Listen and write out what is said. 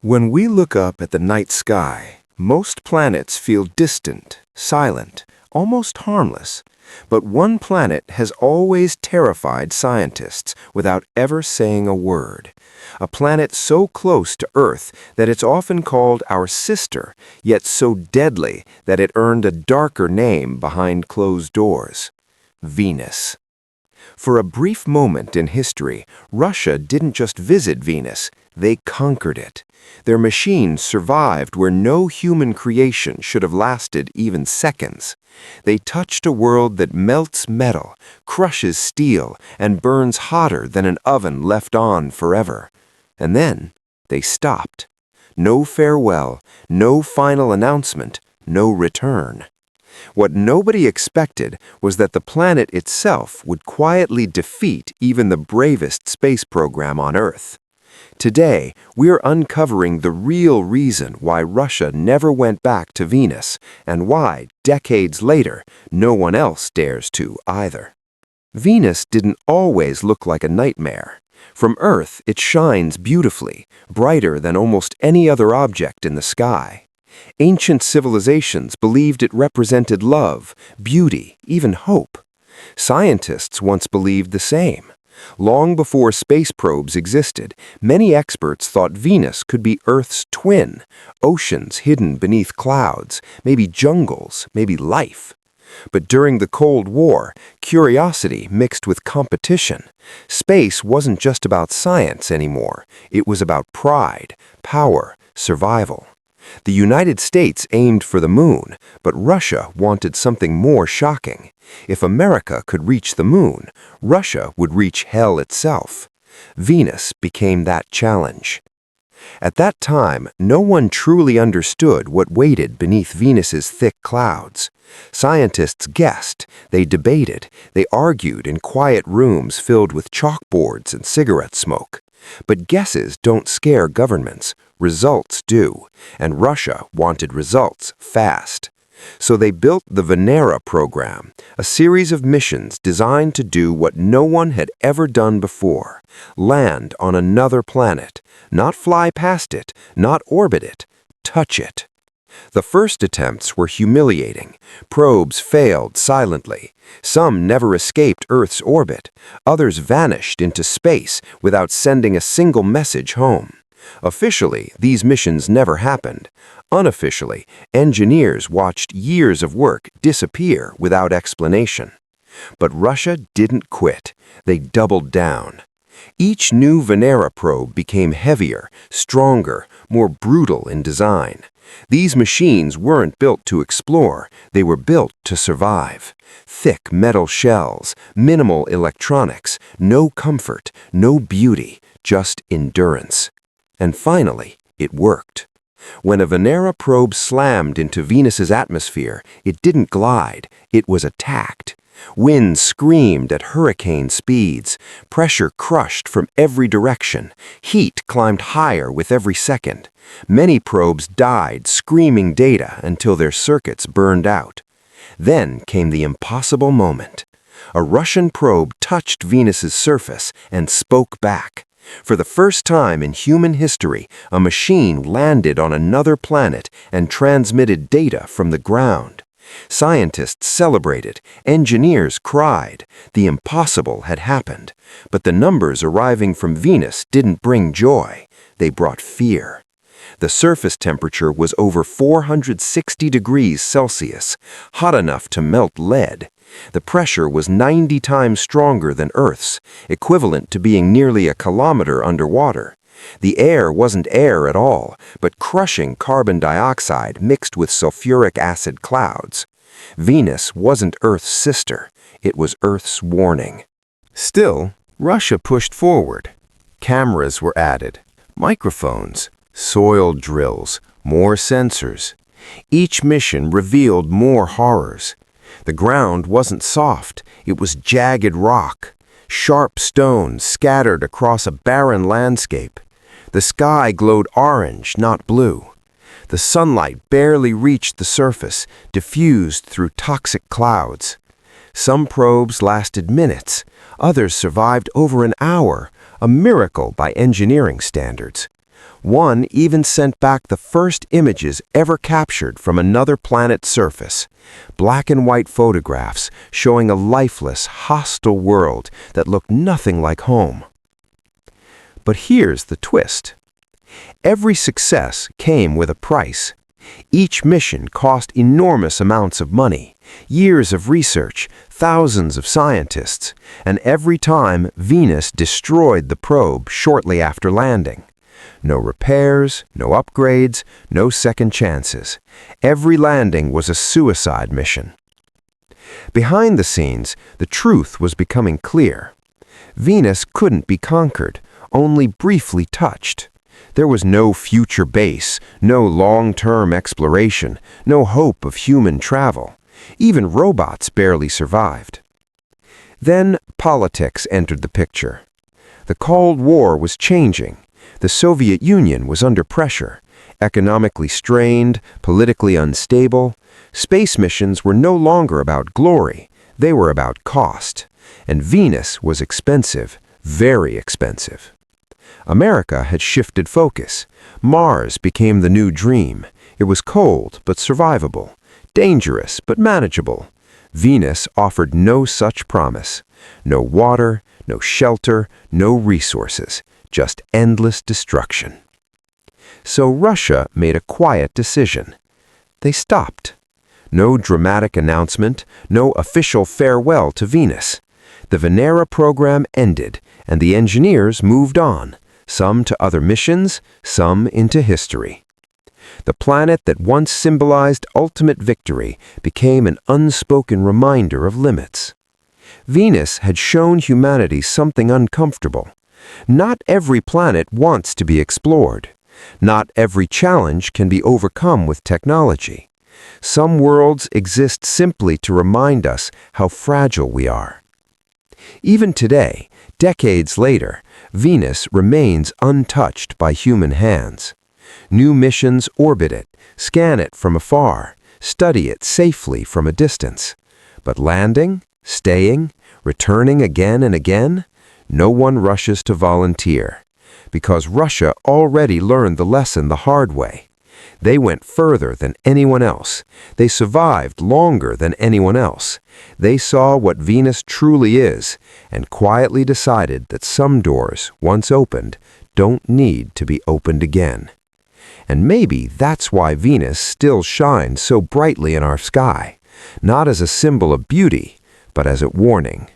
When we look up at the night sky, most planets feel distant, silent, almost harmless. But one planet has always terrified scientists without ever saying a word. A planet so close to Earth that it's often called our sister, yet so deadly that it earned a darker name behind closed doors: Venus. For a brief moment in history, Russia didn't just visit Venus, they conquered it. Their machines survived where no human creation should have lasted even seconds. They touched a world that melts metal, crushes steel, and burns hotter than an oven left on forever. And then they stopped. No farewell, no final announcement, no return. What nobody expected was that the planet itself would quietly defeat even the bravest space program on Earth. Today, we're uncovering the real reason why Russia never went back to Venus, and why, decades later, no one else dares to either. Venus didn't always look like a nightmare. From Earth, it shines beautifully, brighter than almost any other object in the sky. Ancient civilizations believed it represented love, beauty, even hope. Scientists once believed the same. Long before space probes existed, many experts thought Venus could be Earth's twin, oceans hidden beneath clouds, maybe jungles, maybe life. But during the Cold War, curiosity mixed with competition. Space wasn't just about science anymore. It was about pride, power, survival. The United States aimed for the moon, but Russia wanted something more shocking. If America could reach the moon, Russia would reach hell itself. Venus became that challenge. At that time, no one truly understood what waited beneath Venus's thick clouds. Scientists guessed, they debated, they argued in quiet rooms filled with chalkboards and cigarette smoke. But guesses don't scare governments. Results do, and Russia wanted results fast. So they built the Venera program, a series of missions designed to do what no one had ever done before: land on another planet, not fly past it, not orbit it, touch it. The first attempts were humiliating. Probes failed silently. Some never escaped Earth's orbit. Others vanished into space without sending a single message home. Officially, these missions never happened. Unofficially, engineers watched years of work disappear without explanation. But Russia didn't quit. They doubled down. Each new Venera probe became heavier, stronger, more brutal in design. These machines weren't built to explore, they were built to survive. Thick metal shells, minimal electronics, no comfort, no beauty, just endurance. And finally, it worked. When a Venera probe slammed into Venus's atmosphere, it didn't glide, it was attacked. Wind screamed at hurricane speeds, pressure crushed from every direction, heat climbed higher with every second. Many probes died screaming data until their circuits burned out. Then came the impossible moment. A Russian probe touched Venus's surface and spoke back. For the first time in human history, a machine landed on another planet and transmitted data from the ground. Scientists celebrated, engineers cried. The impossible had happened. But the numbers arriving from Venus didn't bring joy. They brought fear. The surface temperature was over 460 degrees Celsius, hot enough to melt lead. The pressure was 90 times stronger than Earth's, equivalent to being nearly a kilometer underwater. The air wasn't air at all, but crushing carbon dioxide mixed with sulfuric acid clouds. Venus wasn't Earth's sister, it was Earth's warning. Still, Russia pushed forward. Cameras were added, microphones, soil drills, more sensors. Each mission revealed more horrors. The ground wasn't soft, it was jagged rock. Sharp stones scattered across a barren landscape. The sky glowed orange, not blue. The sunlight barely reached the surface, diffused through toxic clouds. Some probes lasted minutes, others survived over an hour, a miracle by engineering standards. One even sent back the first images ever captured from another planet's surface, black and white photographs showing a lifeless, hostile world that looked nothing like home. But here's the twist. Every success came with a price. Each mission cost enormous amounts of money, years of research, thousands of scientists, and every time Venus destroyed the probe shortly after landing. No repairs, no upgrades, no second chances. Every landing was a suicide mission. Behind the scenes, the truth was becoming clear. Venus couldn't be conquered, only briefly touched. There was no future base, no long-term exploration, no hope of human travel. Even robots barely survived. Then politics entered the picture. The Cold War was changing. The Soviet Union was under pressure, economically strained, politically unstable. Space missions were no longer about glory, they were about cost. And Venus was expensive, very expensive. America had shifted focus. Mars became the new dream. It was cold but survivable, dangerous but manageable. Venus offered no such promise. No water, no shelter, no resources, just endless destruction. So Russia made a quiet decision. They stopped. No dramatic announcement, no official farewell to Venus. The Venera program ended, and the engineers moved on, some to other missions, some into history. The planet that once symbolized ultimate victory became an unspoken reminder of limits. Venus had shown humanity something uncomfortable. Not every planet wants to be explored. Not every challenge can be overcome with technology. Some worlds exist simply to remind us how fragile we are. Even today, decades later, Venus remains untouched by human hands. New missions orbit it, scan it from afar, study it safely from a distance. But landing, staying, returning again and again, no one rushes to volunteer, because Russia already learned the lesson the hard way. They went further than anyone else. They survived longer than anyone else. They saw what Venus truly is and quietly decided that some doors, once opened, don't need to be opened again. And maybe that's why Venus still shines so brightly in our sky, not as a symbol of beauty, but as a warning.